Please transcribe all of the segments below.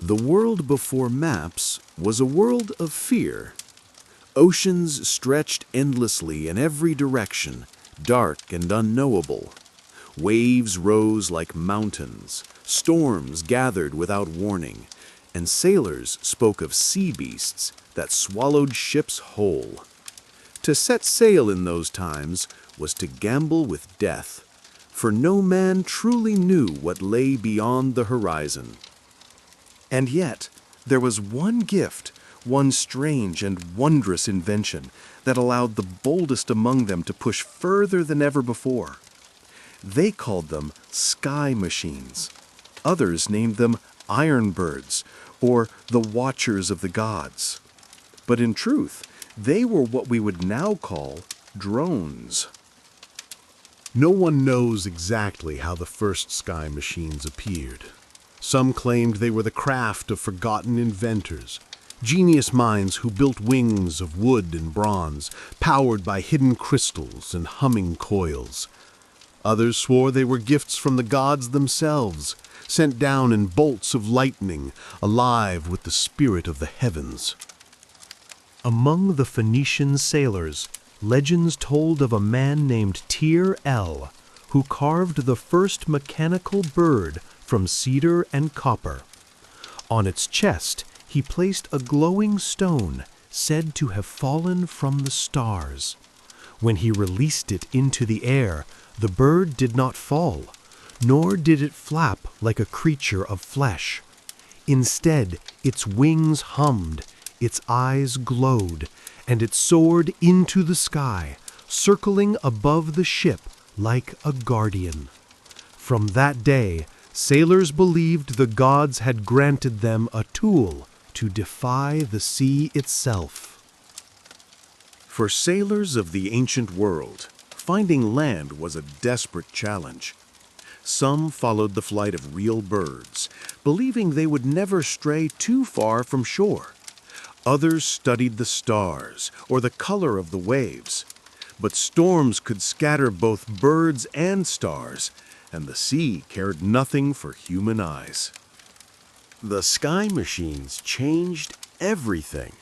The world before maps was a world of fear. Oceans stretched endlessly in every direction, dark and unknowable. Waves rose like mountains, storms gathered without warning, and sailors spoke of sea beasts that swallowed ships whole. To set sail in those times was to gamble with death, for no man truly knew what lay beyond the horizon. And yet, there was one gift, one strange and wondrous invention that allowed the boldest among them to push further than ever before. They called them sky machines. Others named them iron birds, or the watchers of the gods. But in truth, they were what we would now call drones. No one knows exactly how the first sky machines appeared. Some claimed they were the craft of forgotten inventors, genius minds who built wings of wood and bronze, powered by hidden crystals and humming coils. Others swore they were gifts from the gods themselves, sent down in bolts of lightning, alive with the spirit of the heavens. Among the Phoenician sailors, legends told of a man named Tyr, who carved the first mechanical bird from cedar and copper. On its chest, he placed a glowing stone said to have fallen from the stars. When he released it into the air, the bird did not fall, nor did it flap like a creature of flesh. Instead, its wings hummed, its eyes glowed, and it soared into the sky, circling above the ship like a guardian. From that day, sailors believed the gods had granted them a tool to defy the sea itself. For sailors of the ancient world, finding land was a desperate challenge. Some followed the flight of real birds, believing they would never stray too far from shore. Others studied the stars or the color of the waves. But storms could scatter both birds and stars, and the sea cared nothing for human eyes. The sky machines changed everything.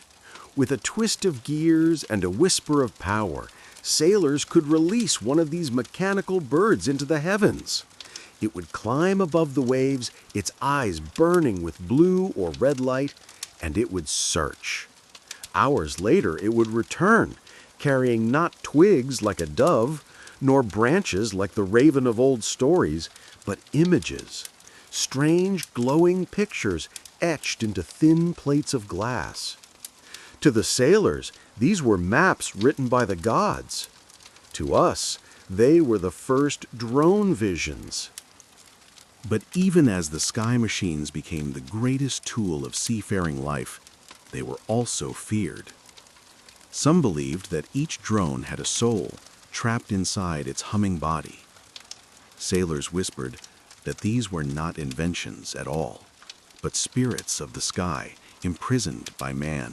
With a twist of gears and a whisper of power, sailors could release one of these mechanical birds into the heavens. It would climb above the waves, its eyes burning with blue or red light, and it would search. Hours later, it would return, carrying not twigs like a dove, nor branches like the raven of old stories, but images, strange glowing pictures etched into thin plates of glass. To the sailors, these were maps written by the gods. To us, they were the first drone visions. But even as the sky machines became the greatest tool of seafaring life, they were also feared. Some believed that each drone had a soul trapped inside its humming body. Sailors whispered that these were not inventions at all, but spirits of the sky imprisoned by man.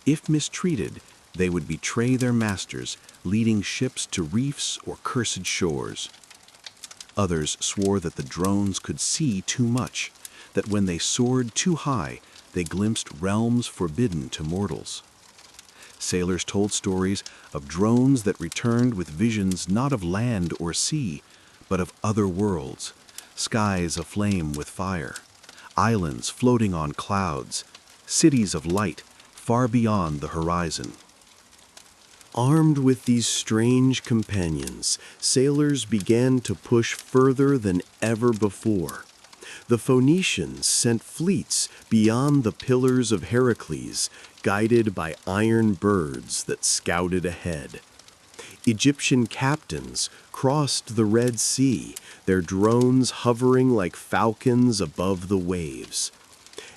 If mistreated, they would betray their masters, leading ships to reefs or cursed shores. Others swore that the drones could see too much, that when they soared too high, they glimpsed realms forbidden to mortals. Sailors told stories of drones that returned with visions not of land or sea, but of other worlds, skies aflame with fire, islands floating on clouds, cities of light far beyond the horizon. Armed with these strange companions, sailors began to push further than ever before. The Phoenicians sent fleets beyond the pillars of Heracles, guided by iron birds that scouted ahead. Egyptian captains crossed the Red Sea, their drones hovering like falcons above the waves.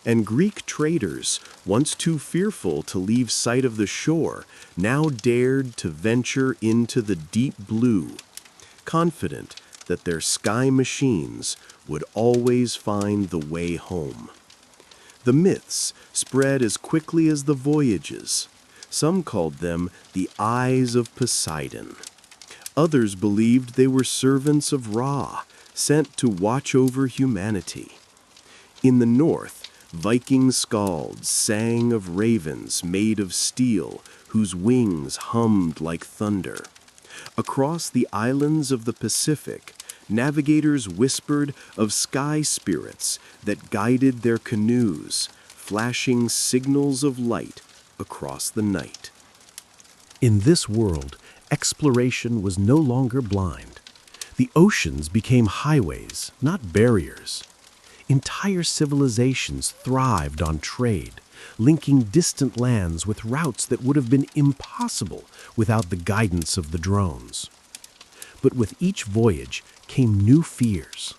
And Greek traders, once too fearful to leave sight of the shore, now dared to venture into the deep blue, confident that their sky machines would always find the way home. The myths spread as quickly as the voyages. Some called them the eyes of Poseidon. Others believed they were servants of Ra, sent to watch over humanity. In the north, Viking skalds sang of ravens made of steel whose wings hummed like thunder. Across the islands of the Pacific, navigators whispered of sky spirits that guided their canoes, flashing signals of light across the night. In this world, exploration was no longer blind. The oceans became highways, not barriers. Entire civilizations thrived on trade, linking distant lands with routes that would have been impossible without the guidance of the drones. But with each voyage came new fears.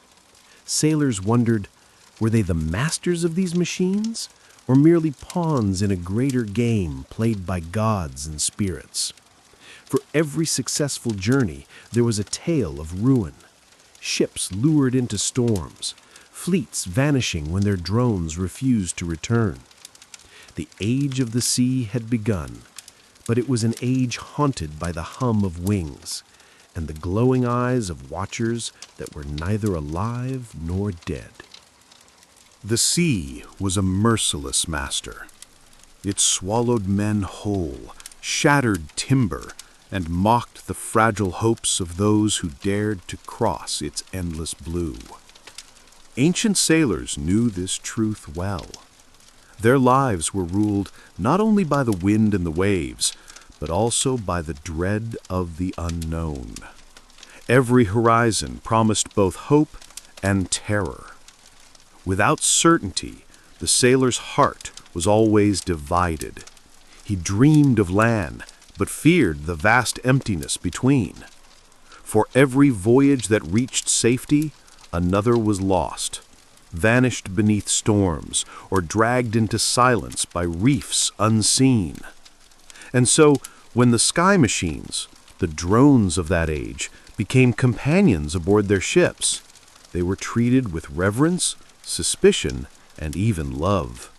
Sailors wondered, were they the masters of these machines, or merely pawns in a greater game played by gods and spirits? For every successful journey, there was a tale of ruin. Ships lured into storms, fleets vanishing when their drones refused to return. The age of the sea had begun, but it was an age haunted by the hum of wings and the glowing eyes of watchers that were neither alive nor dead. The sea was a merciless master. It swallowed men whole, shattered timber, and mocked the fragile hopes of those who dared to cross its endless blue. Ancient sailors knew this truth well. Their lives were ruled not only by the wind and the waves, but also by the dread of the unknown. Every horizon promised both hope and terror. Without certainty, the sailor's heart was always divided. He dreamed of land, but feared the vast emptiness between. For every voyage that reached safety, another was lost, vanished beneath storms, or dragged into silence by reefs unseen. And so, when the sky machines, the drones of that age, became companions aboard their ships, they were treated with reverence, suspicion, and even love.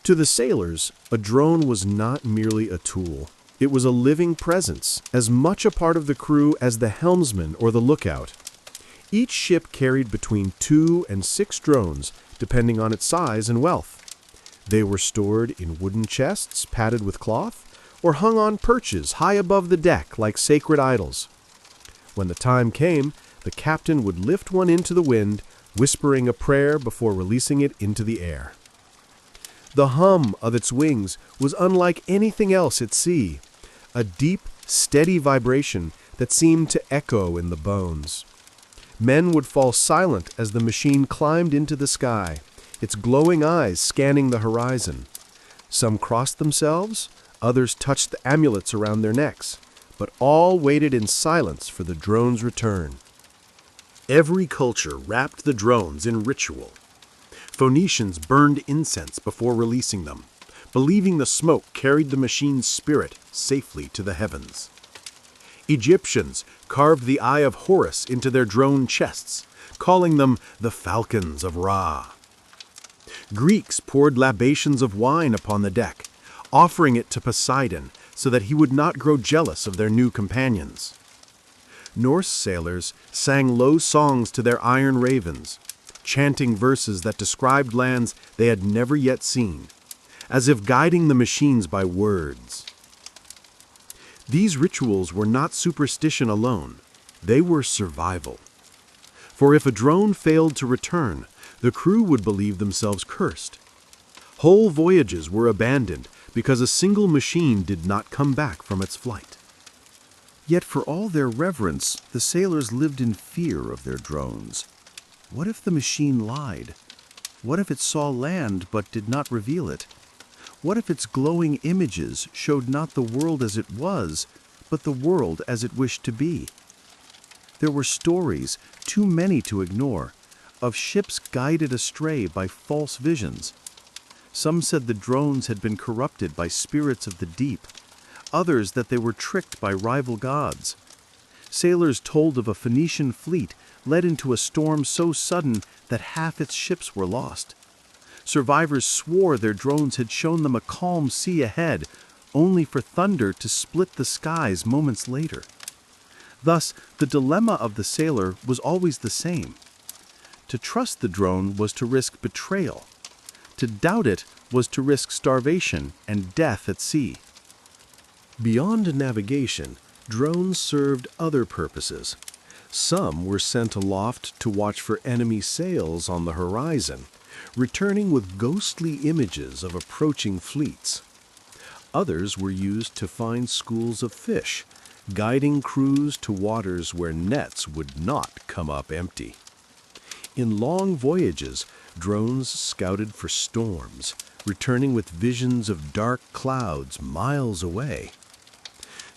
To the sailors, a drone was not merely a tool. It was a living presence, as much a part of the crew as the helmsman or the lookout. Each ship carried between 2 and 6 drones, depending on its size and wealth. They were stored in wooden chests padded with cloth, or hung on perches high above the deck like sacred idols. When the time came, the captain would lift one into the wind, whispering a prayer before releasing it into the air. The hum of its wings was unlike anything else at sea, a deep, steady vibration that seemed to echo in the bones. Men would fall silent as the machine climbed into the sky, its glowing eyes scanning the horizon. Some crossed themselves, others touched the amulets around their necks, but all waited in silence for the drone's return. Every culture wrapped the drones in ritual. Phoenicians burned incense before releasing them, believing the smoke carried the machine's spirit safely to the heavens. Egyptians carved the eye of Horus into their drone chests, calling them the falcons of Ra. Greeks poured libations of wine upon the deck, offering it to Poseidon so that he would not grow jealous of their new companions. Norse sailors sang low songs to their iron ravens, chanting verses that described lands they had never yet seen, as if guiding the machines by words. These rituals were not superstition alone, they were survival. For if a drone failed to return, the crew would believe themselves cursed. Whole voyages were abandoned because a single machine did not come back from its flight. Yet for all their reverence, the sailors lived in fear of their drones. What if the machine lied? What if it saw land but did not reveal it? What if its glowing images showed not the world as it was, but the world as it wished to be? There were stories, too many to ignore, of ships guided astray by false visions. Some said the drones had been corrupted by spirits of the deep, others that they were tricked by rival gods. Sailors told of a Phoenician fleet led into a storm so sudden that half its ships were lost. Survivors swore their drones had shown them a calm sea ahead, only for thunder to split the skies moments later. Thus, the dilemma of the sailor was always the same. To trust the drone was to risk betrayal. To doubt it was to risk starvation and death at sea. Beyond navigation, drones served other purposes. Some were sent aloft to watch for enemy sails on the horizon, returning with ghostly images of approaching fleets. Others were used to find schools of fish, guiding crews to waters where nets would not come up empty. In long voyages, drones scouted for storms, returning with visions of dark clouds miles away.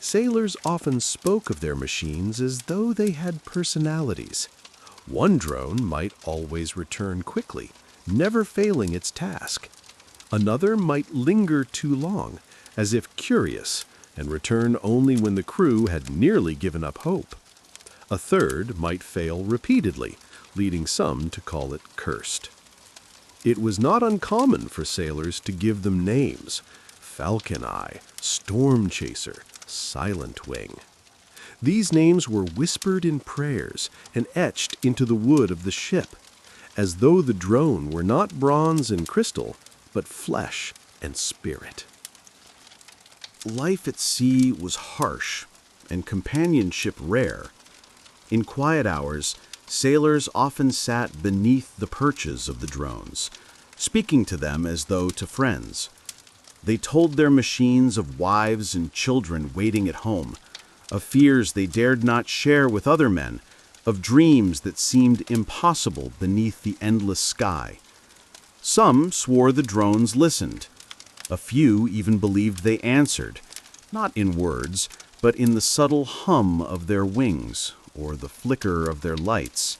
Sailors often spoke of their machines as though they had personalities. One drone might always return quickly, never failing its task. Another might linger too long, as if curious, and return only when the crew had nearly given up hope. A third might fail repeatedly, leading some to call it cursed. It was not uncommon for sailors to give them names: Falcon Eye, Storm Chaser, Silent Wing. These names were whispered in prayers and etched into the wood of the ship, as though the drone were not bronze and crystal, but flesh and spirit. Life at sea was harsh and companionship rare. In quiet hours, sailors often sat beneath the perches of the drones, speaking to them as though to friends. They told their machines of wives and children waiting at home, of fears they dared not share with other men, of dreams that seemed impossible beneath the endless sky. Some swore the drones listened. A few even believed they answered, not in words, but in the subtle hum of their wings or the flicker of their lights.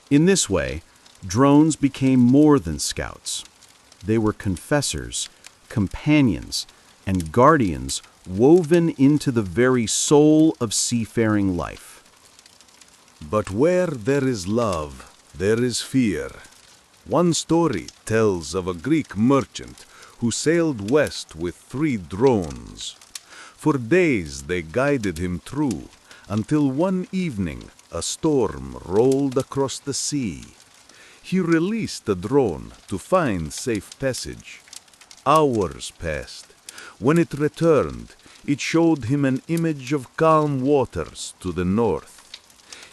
In this way, drones became more than scouts. They were confessors, companions, and guardians woven into the very soul of seafaring life. But where there is love, there is fear. One story tells of a Greek merchant who sailed west with 3 drones. For days they guided him through, until one evening a storm rolled across the sea. He released a drone to find safe passage. Hours passed. When it returned, it showed him an image of calm waters to the north.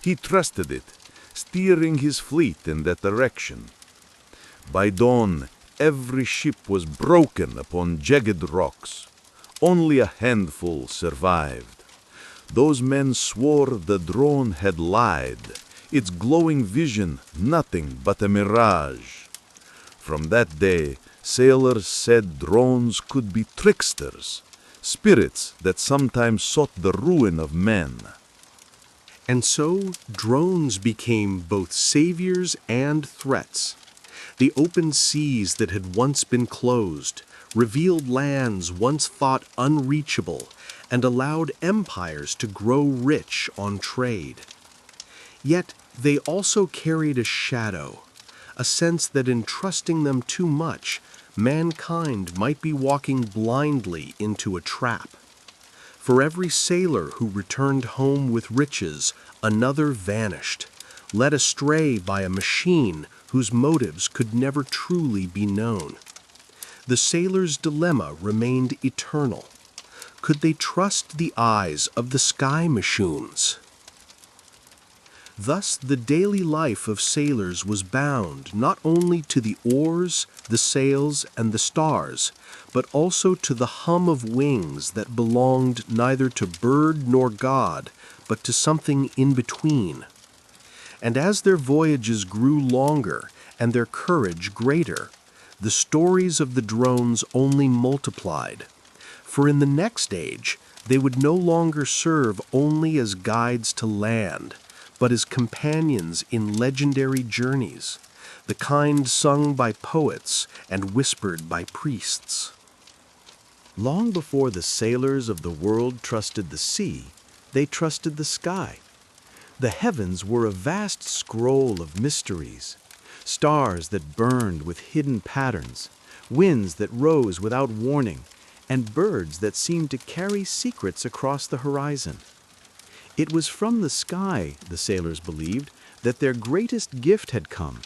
He trusted it, steering his fleet in that direction. By dawn, every ship was broken upon jagged rocks. Only a handful survived. Those men swore the drone had lied, its glowing vision nothing but a mirage. From that day, sailors said drones could be tricksters, spirits that sometimes sought the ruin of men. And so, drones became both saviors and threats. The open seas that had once been closed revealed lands once thought unreachable and allowed empires to grow rich on trade. Yet they also carried a shadow, a sense that in trusting them too much, mankind might be walking blindly into a trap. For every sailor who returned home with riches, another vanished, led astray by a machine whose motives could never truly be known. The sailor's dilemma remained eternal. Could they trust the eyes of the sky machines? Thus, the daily life of sailors was bound not only to the oars, the sails, and the stars, but also to the hum of wings that belonged neither to bird nor god, but to something in between. And as their voyages grew longer and their courage greater, the stories of the drones only multiplied. For in the next age, they would no longer serve only as guides to land, but as companions in legendary journeys, the kind sung by poets and whispered by priests. Long before the sailors of the world trusted the sea, they trusted the sky. The heavens were a vast scroll of mysteries, stars that burned with hidden patterns, winds that rose without warning, and birds that seemed to carry secrets across the horizon. It was from the sky, the sailors believed, that their greatest gift had come,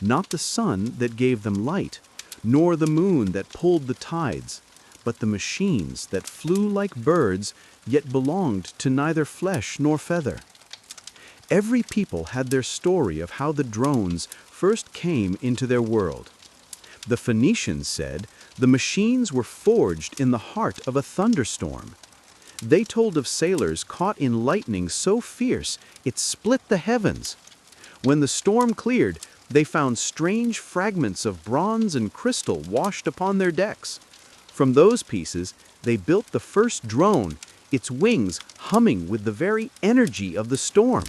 not the sun that gave them light, nor the moon that pulled the tides, but the machines that flew like birds, yet belonged to neither flesh nor feather. Every people had their story of how the drones first came into their world. The Phoenicians said the machines were forged in the heart of a thunderstorm. They told of sailors caught in lightning so fierce it split the heavens. When the storm cleared, they found strange fragments of bronze and crystal washed upon their decks. From those pieces, they built the first drone, its wings humming with the very energy of the storm.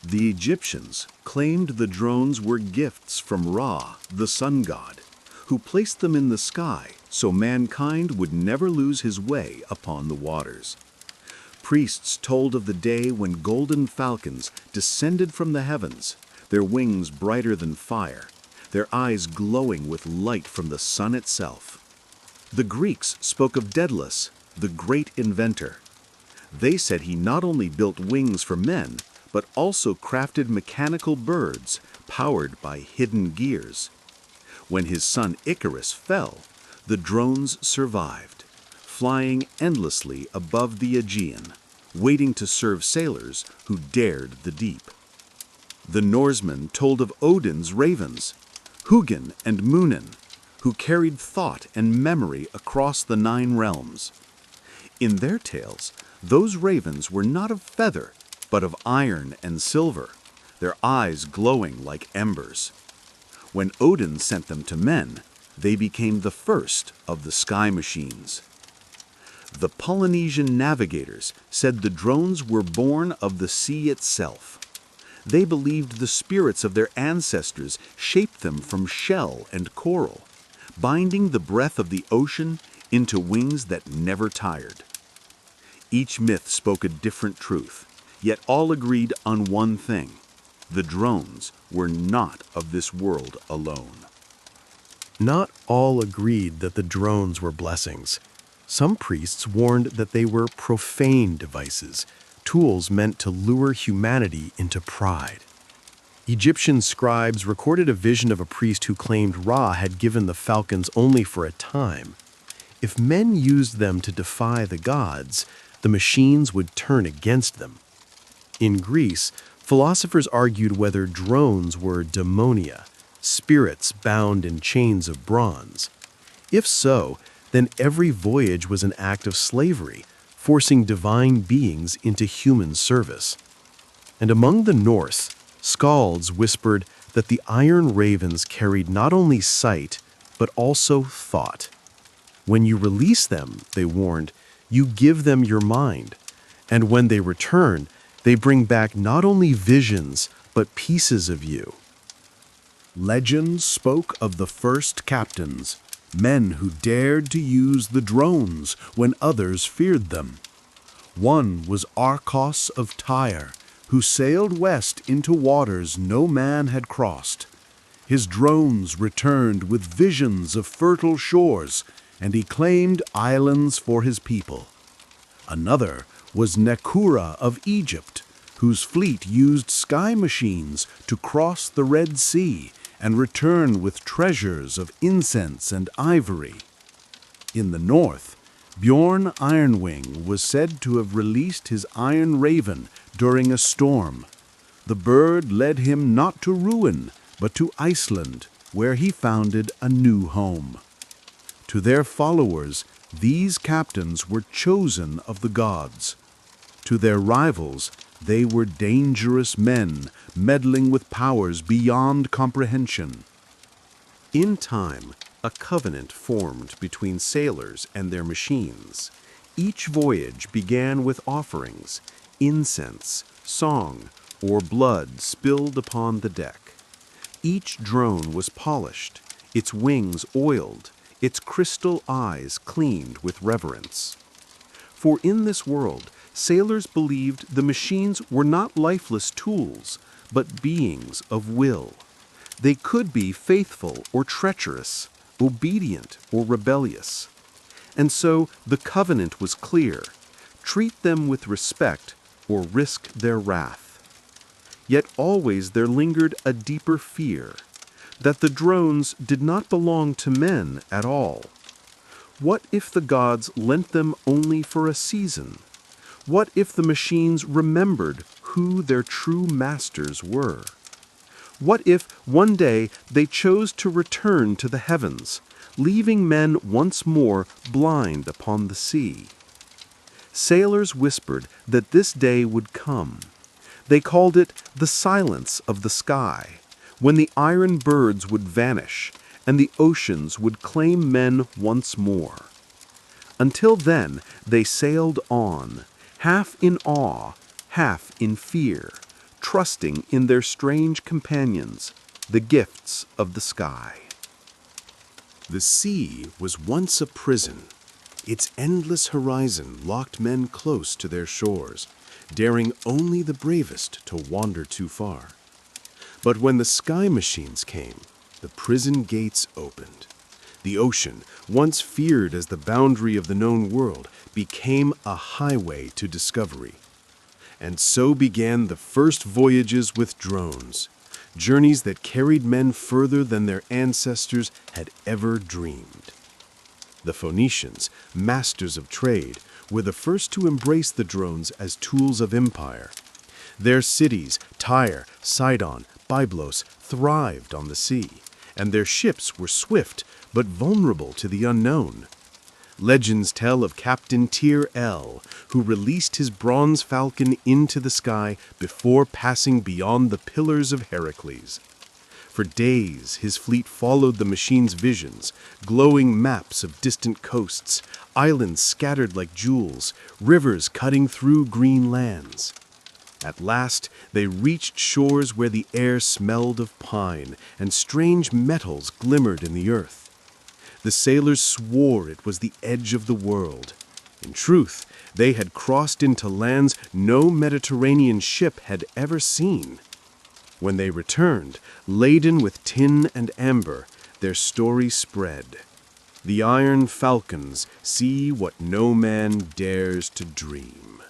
The Egyptians claimed the drones were gifts from Ra, the sun god, who placed them in the sky so mankind would never lose his way upon the waters. Priests told of the day when golden falcons descended from the heavens, their wings brighter than fire, their eyes glowing with light from the sun itself. The Greeks spoke of Daedalus, the great inventor. They said he not only built wings for men, but also crafted mechanical birds powered by hidden gears. When his son Icarus fell, the drones survived, flying endlessly above the Aegean, waiting to serve sailors who dared the deep. The Norsemen told of Odin's ravens, Hugin and Munin, who carried thought and memory across the 9 realms. In their tales, those ravens were not of feather, but of iron and silver, their eyes glowing like embers. When Odin sent them to men, they became the first of the sky machines. The Polynesian navigators said the drones were born of the sea itself. They believed the spirits of their ancestors shaped them from shell and coral, binding the breath of the ocean into wings that never tired. Each myth spoke a different truth, yet all agreed on one thing: the drones were not of this world alone. Not all agreed that the drones were blessings. Some priests warned that they were profane devices, tools meant to lure humanity into pride. Egyptian scribes recorded a vision of a priest who claimed Ra had given the falcons only for a time. If men used them to defy the gods, the machines would turn against them. In Greece, philosophers argued whether drones were daimonia, spirits bound in chains of bronze. If so, then every voyage was an act of slavery, forcing divine beings into human service. And among the Norse, skalds whispered that the iron ravens carried not only sight, but also thought. When you release them, they warned, you give them your mind, and when they return, they bring back not only visions, but pieces of you. Legends spoke of the first captains, men who dared to use the drones when others feared them. One was Arcos of Tyre, who sailed west into waters no man had crossed. His drones returned with visions of fertile shores, and he claimed islands for his people. Another was Nekura of Egypt, whose fleet used sky machines to cross the Red Sea and return with treasures of incense and ivory. In the north, Bjorn Ironwing was said to have released his iron raven during a storm. The bird led him not to ruin, but to Iceland, where he founded a new home. To their followers, these captains were chosen of the gods. To their rivals, they were dangerous men, meddling with powers beyond comprehension. In time, a covenant formed between sailors and their machines. Each voyage began with offerings, incense, song, or blood spilled upon the deck. Each drone was polished, its wings oiled, its crystal eyes cleaned with reverence. For in this world, sailors believed the machines were not lifeless tools, but beings of will. They could be faithful or treacherous, obedient or rebellious. And so the covenant was clear: treat them with respect or risk their wrath. Yet always there lingered a deeper fear. that the drones did not belong to men at all. What if the gods lent them only for a season? What if the machines remembered who their true masters were? What if one day they chose to return to the heavens, leaving men once more blind upon the sea? Sailors whispered that this day would come. They called it the silence of the sky, when the iron birds would vanish and the oceans would claim men once more. Until then, they sailed on, half in awe, half in fear, trusting in their strange companions, the gifts of the sky. The sea was once a prison. Its endless horizon locked men close to their shores, daring only the bravest to wander too far. But when the sky machines came, the prison gates opened. The ocean, once feared as the boundary of the known world, became a highway to discovery. And so began the first voyages with drones, journeys that carried men further than their ancestors had ever dreamed. The Phoenicians, masters of trade, were the first to embrace the drones as tools of empire. Their cities, Tyre, Sidon, Byblos, thrived on the sea, and their ships were swift but vulnerable to the unknown. Legends tell of Captain Tyr-El, who released his bronze falcon into the sky before passing beyond the pillars of Heracles. For days, his fleet followed the machine's visions, glowing maps of distant coasts, islands scattered like jewels, rivers cutting through green lands. At last, they reached shores where the air smelled of pine and strange metals glimmered in the earth. The sailors swore it was the edge of the world. In truth, they had crossed into lands no Mediterranean ship had ever seen. When they returned, laden with tin and amber, their story spread. The iron falcons see what no man dares to dream.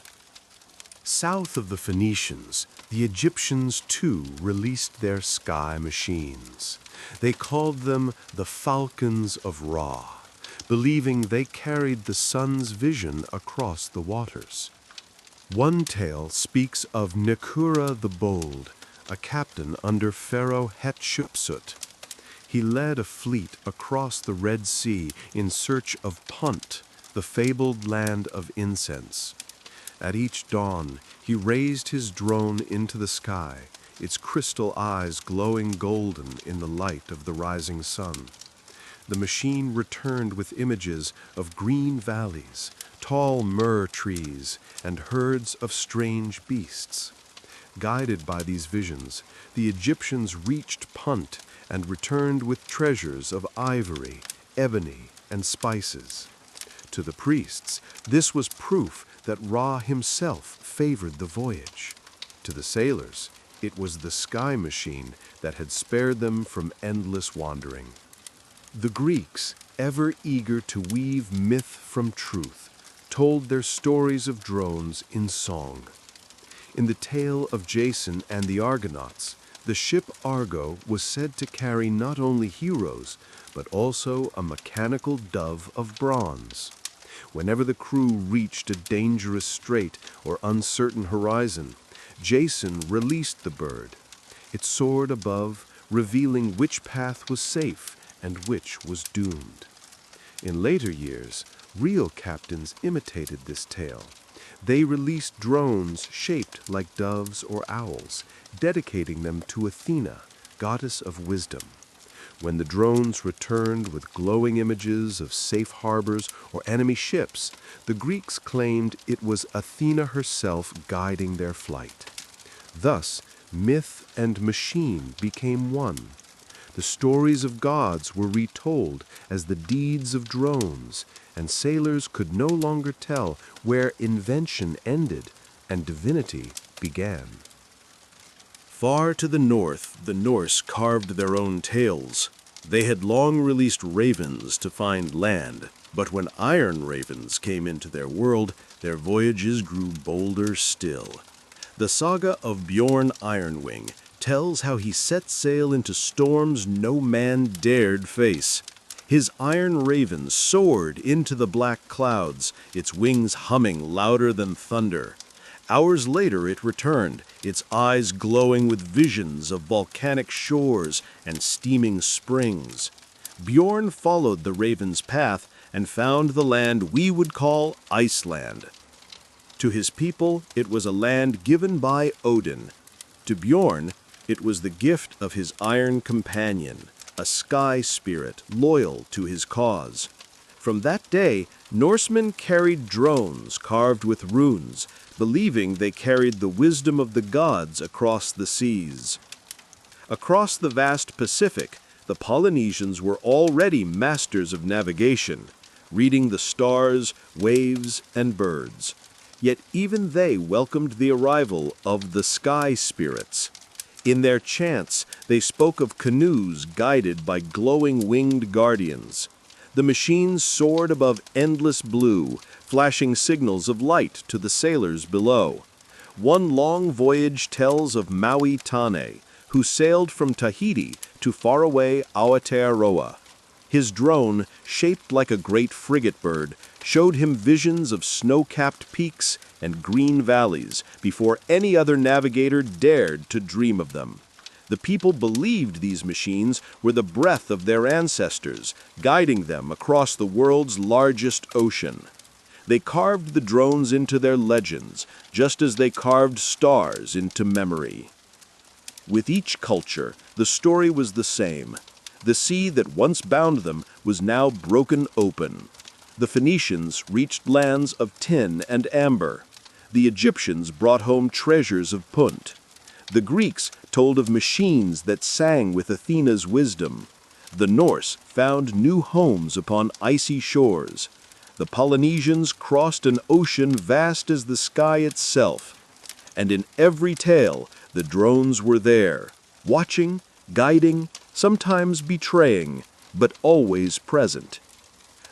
South of the Phoenicians, the Egyptians too released their sky machines. They called them the Falcons of Ra, believing they carried the sun's vision across the waters. One tale speaks of Nekura the Bold, a captain under Pharaoh Hatshepsut. He led a fleet across the Red Sea in search of Punt, the fabled land of incense. At each dawn, he raised his drone into the sky, its crystal eyes glowing golden in the light of the rising sun. The machine returned with images of green valleys, tall myrrh trees, and herds of strange beasts. Guided by these visions, the Egyptians reached Punt and returned with treasures of ivory, ebony, and spices. To the priests, this was proof that Ra himself favored the voyage. To the sailors, it was the sky machine that had spared them from endless wandering. The Greeks, ever eager to weave myth from truth, told their stories of drones in song. In the tale of Jason and the Argonauts, the ship Argo was said to carry not only heroes, but also a mechanical dove of bronze. Whenever the crew reached a dangerous strait or uncertain horizon, Jason released the bird. It soared above, revealing which path was safe and which was doomed. In later years, real captains imitated this tale. They released drones shaped like doves or owls, dedicating them to Athena, goddess of wisdom. When the drones returned with glowing images of safe harbors or enemy ships, the Greeks claimed it was Athena herself guiding their flight. Thus, myth and machine became one. The stories of gods were retold as the deeds of drones, and sailors could no longer tell where invention ended and divinity began. Far to the north, the Norse carved their own tales. They had long released ravens to find land, but when iron ravens came into their world, their voyages grew bolder still. The saga of Bjorn Ironwing tells how he set sail into storms no man dared face. His iron raven soared into the black clouds, its wings humming louder than thunder. Hours later it returned, its eyes glowing with visions of volcanic shores and steaming springs. Bjorn followed the raven's path and found the land we would call Iceland. To his people, it was a land given by Odin. To Bjorn, it was the gift of his iron companion, a sky spirit loyal to his cause. From that day, Norsemen carried drones carved with runes, believing they carried the wisdom of the gods across the seas. Across the vast Pacific, the Polynesians were already masters of navigation, reading the stars, waves, and birds. Yet even they welcomed the arrival of the sky spirits. In their chants, they spoke of canoes guided by glowing winged guardians. The machines soared above endless blue, flashing signals of light to the sailors below. One long voyage tells of Maui Tane, who sailed from Tahiti to faraway Aotearoa. His drone, shaped like a great frigate bird, showed him visions of snow-capped peaks and green valleys before any other navigator dared to dream of them. The people believed these machines were the breath of their ancestors, guiding them across the world's largest ocean. They carved the drones into their legends, just as they carved stars into memory. With each culture, the story was the same. The sea that once bound them was now broken open. The Phoenicians reached lands of tin and amber. The Egyptians brought home treasures of punt. The Greeks told of machines that sang with Athena's wisdom. The Norse found new homes upon icy shores. The Polynesians crossed an ocean vast as the sky itself. And in every tale, the drones were there, watching, guiding, sometimes betraying, but always present.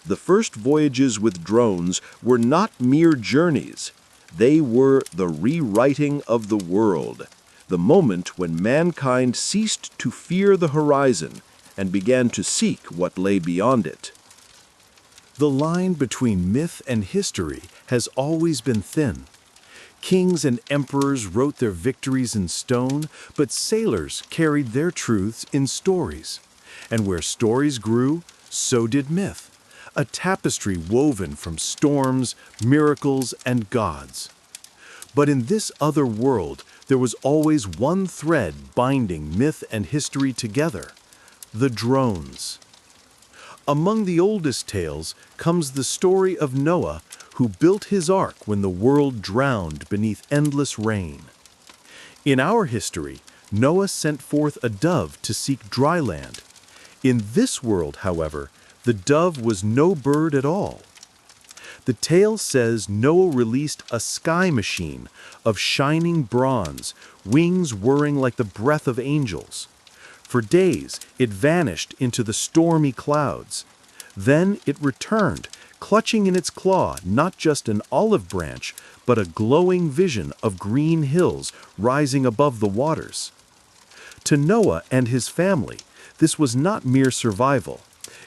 The first voyages with drones were not mere journeys. They were the rewriting of the world, the moment when mankind ceased to fear the horizon and began to seek what lay beyond it. The line between myth and history has always been thin. Kings and emperors wrote their victories in stone, but sailors carried their truths in stories. And where stories grew, so did myth, a tapestry woven from storms, miracles, and gods. But in this other world, there was always one thread binding myth and history together: the drones. Among the oldest tales comes the story of Noah, who built his ark when the world drowned beneath endless rain. In our history, Noah sent forth a dove to seek dry land. In this world, however, the dove was no bird at all. The tale says Noah released a sky machine of shining bronze, wings whirring like the breath of angels. For days, it vanished into the stormy clouds. Then it returned, clutching in its claw not just an olive branch, but a glowing vision of green hills rising above the waters. To Noah and his family, this was not mere survival.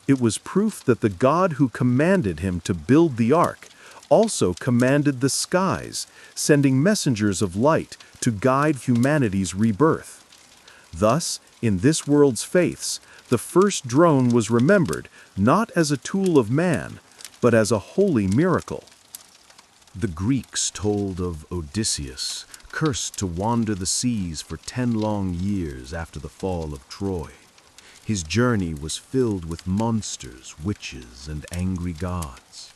It was proof that the God who commanded him to build the ark also commanded the skies, sending messengers of light to guide humanity's rebirth. Thus, in this world's faiths, the first drone was remembered not as a tool of man, but as a holy miracle. The Greeks told of Odysseus, cursed to wander the seas for 10 long years after the fall of Troy. His journey was filled with monsters, witches, and angry gods.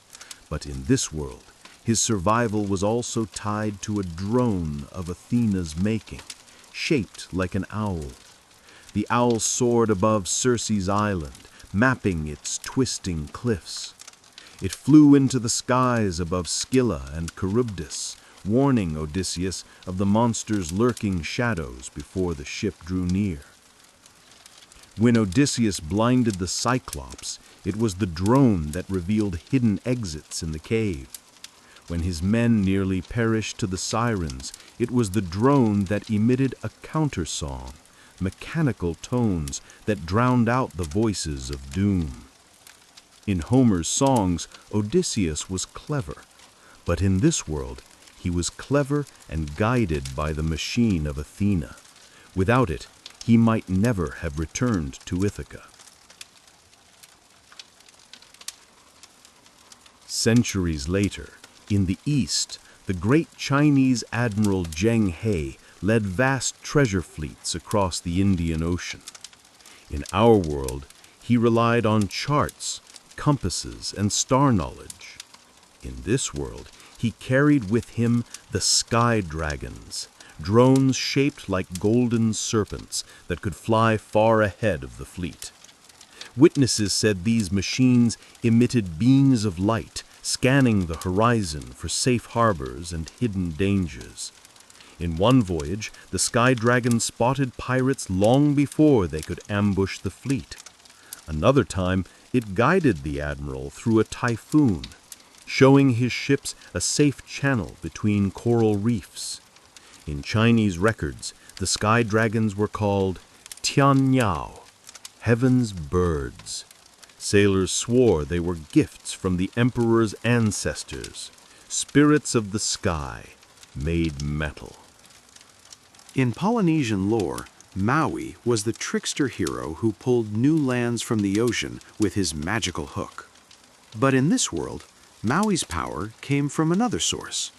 But in this world, his survival was also tied to a drone of Athena's making, shaped like an owl. The owl soared above Circe's island, mapping its twisting cliffs. It flew into the skies above Scylla and Charybdis, warning Odysseus of the monster's lurking shadows before the ship drew near. When Odysseus blinded the Cyclops, it was the drone that revealed hidden exits in the cave. When his men nearly perished to the sirens, it was the drone that emitted a counter-song, mechanical tones that drowned out the voices of doom. In Homer's songs, Odysseus was clever, but in this world, he was clever and guided by the machine of Athena. Without it, he might never have returned to Ithaca. Centuries later, in the East, the great Chinese admiral Zheng He led vast treasure fleets across the Indian Ocean. In our world, he relied on charts, compasses, and star knowledge. In this world, he carried with him the sky dragons, drones shaped like golden serpents that could fly far ahead of the fleet. Witnesses said these machines emitted beams of light, scanning the horizon for safe harbors and hidden dangers. In one voyage, the sky dragon spotted pirates long before they could ambush the fleet. Another time, it guided the admiral through a typhoon, showing his ships a safe channel between coral reefs. In Chinese records, the sky dragons were called Tianyao, heaven's birds. Sailors swore they were gifts from the emperor's ancestors, spirits of the sky, made metal. In Polynesian lore, Maui was the trickster hero who pulled new lands from the ocean with his magical hook. But in this world, Maui's power came from another source,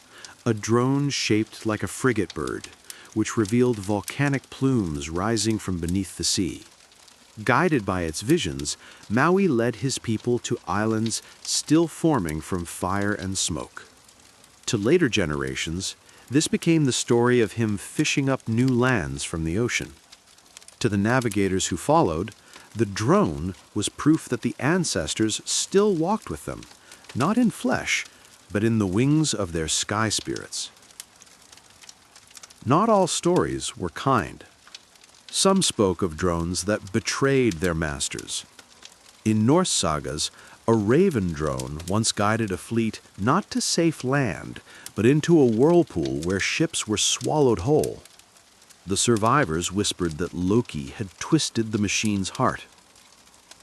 a drone shaped like a frigate bird, which revealed volcanic plumes rising from beneath the sea. Guided by its visions, Maui led his people to islands still forming from fire and smoke. To later generations, this became the story of him fishing up new lands from the ocean. To the navigators who followed, the drone was proof that the ancestors still walked with them, not in flesh, but in the wings of their sky spirits. Not all stories were kind. Some spoke of drones that betrayed their masters. In Norse sagas, a raven drone once guided a fleet not to safe land, but into a whirlpool where ships were swallowed whole. The survivors whispered that Loki had twisted the machine's heart.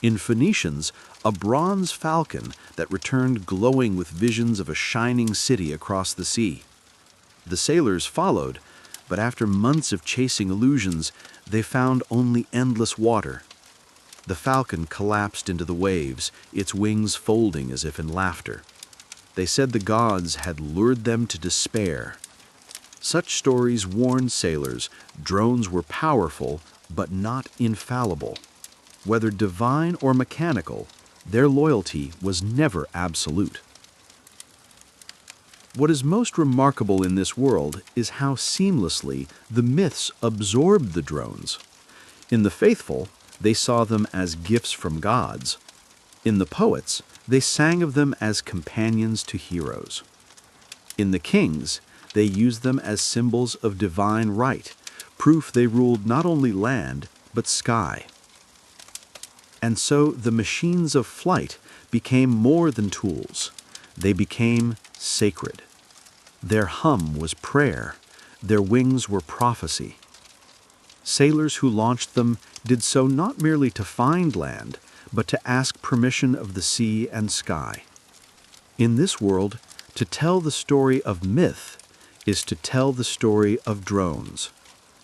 In Phoenicians, a bronze falcon that returned glowing with visions of a shining city across the sea. The sailors followed, but after months of chasing illusions, they found only endless water. The falcon collapsed into the waves, its wings folding as if in laughter. They said the gods had lured them to despair. Such stories warned sailors drones were powerful, but not infallible. Whether divine or mechanical, their loyalty was never absolute. What is most remarkable in this world is how seamlessly the myths absorbed the drones. In the faithful, they saw them as gifts from gods. In the poets, they sang of them as companions to heroes. In the kings, they used them as symbols of divine right, proof they ruled not only land, but sky. And so the machines of flight became more than tools. They became sacred. Their hum was prayer. Their wings were prophecy. Sailors who launched them did so not merely to find land, but to ask permission of the sea and sky. In this world, to tell the story of myth is to tell the story of drones.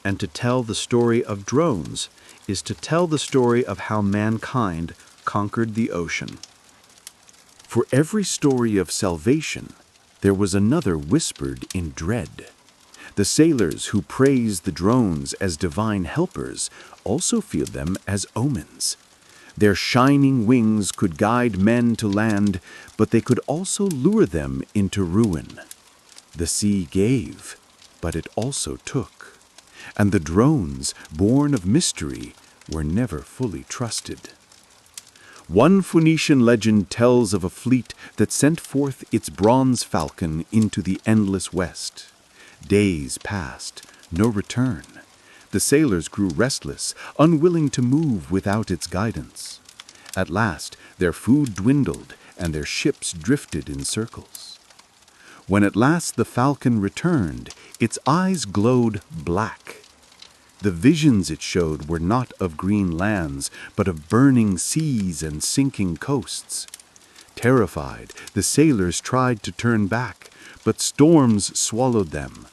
And to tell the story of drones is to tell the story of how mankind conquered the ocean. For every story of salvation, there was another whispered in dread. The sailors who praised the drones as divine helpers also feared them as omens. Their shining wings could guide men to land, but they could also lure them into ruin. The sea gave, but it also took. And the drones, born of mystery, were never fully trusted. One Phoenician legend tells of a fleet that sent forth its bronze falcon into the endless west. Days passed, no return. The sailors grew restless, unwilling to move without its guidance. At last, their food dwindled and their ships drifted in circles. When at last the falcon returned, its eyes glowed black. The visions it showed were not of green lands, but of burning seas and sinking coasts. Terrified, the sailors tried to turn back, but storms swallowed them.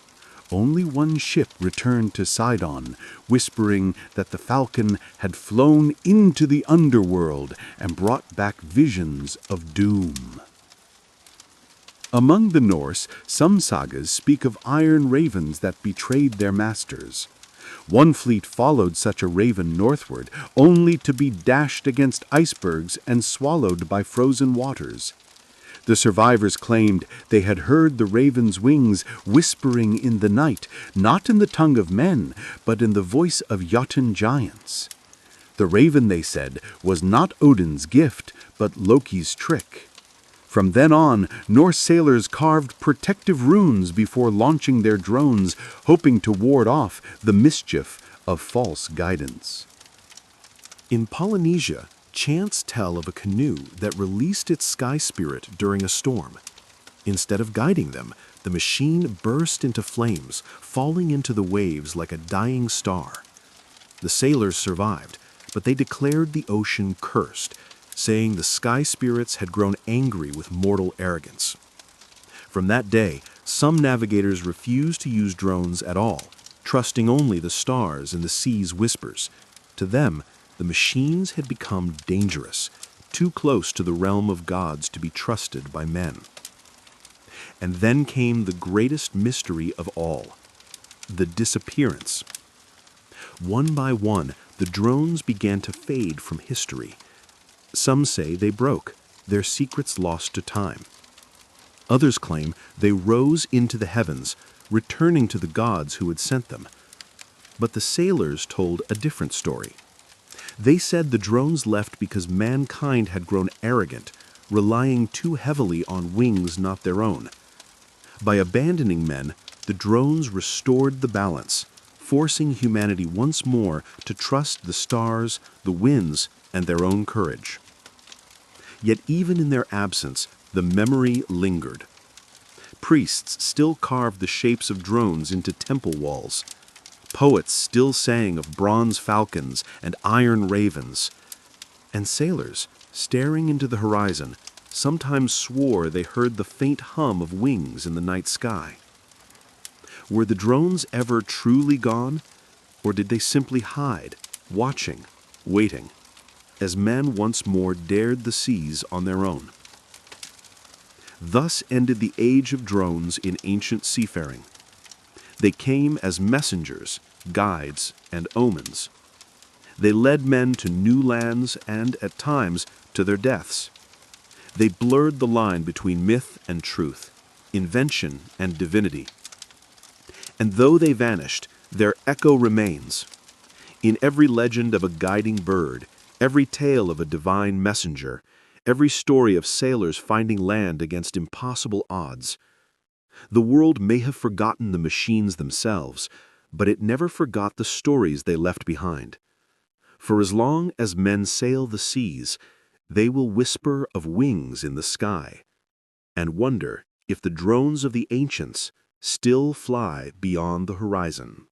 Only one ship returned to Sidon, whispering that the falcon had flown into the underworld and brought back visions of doom. Among the Norse, some sagas speak of iron ravens that betrayed their masters. One fleet followed such a raven northward, only to be dashed against icebergs and swallowed by frozen waters. The survivors claimed they had heard the raven's wings whispering in the night, not in the tongue of men, but in the voice of Jotun giants. The raven, they said, was not Odin's gift, but Loki's trick. From then on, Norse sailors carved protective runes before launching their drones, hoping to ward off the mischief of false guidance. In Polynesia, chants tell of a canoe that released its sky spirit during a storm. Instead of guiding them, the machine burst into flames, falling into the waves like a dying star. The sailors survived, but they declared the ocean cursed, saying the sky spirits had grown angry with mortal arrogance. From that day, some navigators refused to use drones at all, trusting only the stars and the sea's whispers. To them, the machines had become dangerous, too close to the realm of gods to be trusted by men. And then came the greatest mystery of all, the disappearance. One by one, the drones began to fade from history. Some say they broke, their secrets lost to time. Others claim they rose into the heavens, returning to the gods who had sent them. But the sailors told a different story. They said the drones left because mankind had grown arrogant, relying too heavily on wings not their own. By abandoning men, the drones restored the balance, forcing humanity once more to trust the stars, the winds, and their own courage. Yet even in their absence, the memory lingered. Priests still carved the shapes of drones into temple walls. Poets still sang of bronze falcons and iron ravens. And sailors, staring into the horizon, sometimes swore they heard the faint hum of wings in the night sky. Were the drones ever truly gone, or did they simply hide, watching, waiting, as men once more dared the seas on their own? Thus ended the age of drones in ancient seafaring. They came as messengers, guides, and omens. They led men to new lands and, at times, to their deaths. They blurred the line between myth and truth, invention and divinity. And though they vanished, their echo remains. In every legend of a guiding bird, every tale of a divine messenger, every story of sailors finding land against impossible odds. The world may have forgotten the machines themselves, but it never forgot the stories they left behind. For as long as men sail the seas, they will whisper of wings in the sky, and wonder if the drones of the ancients still fly beyond the horizon.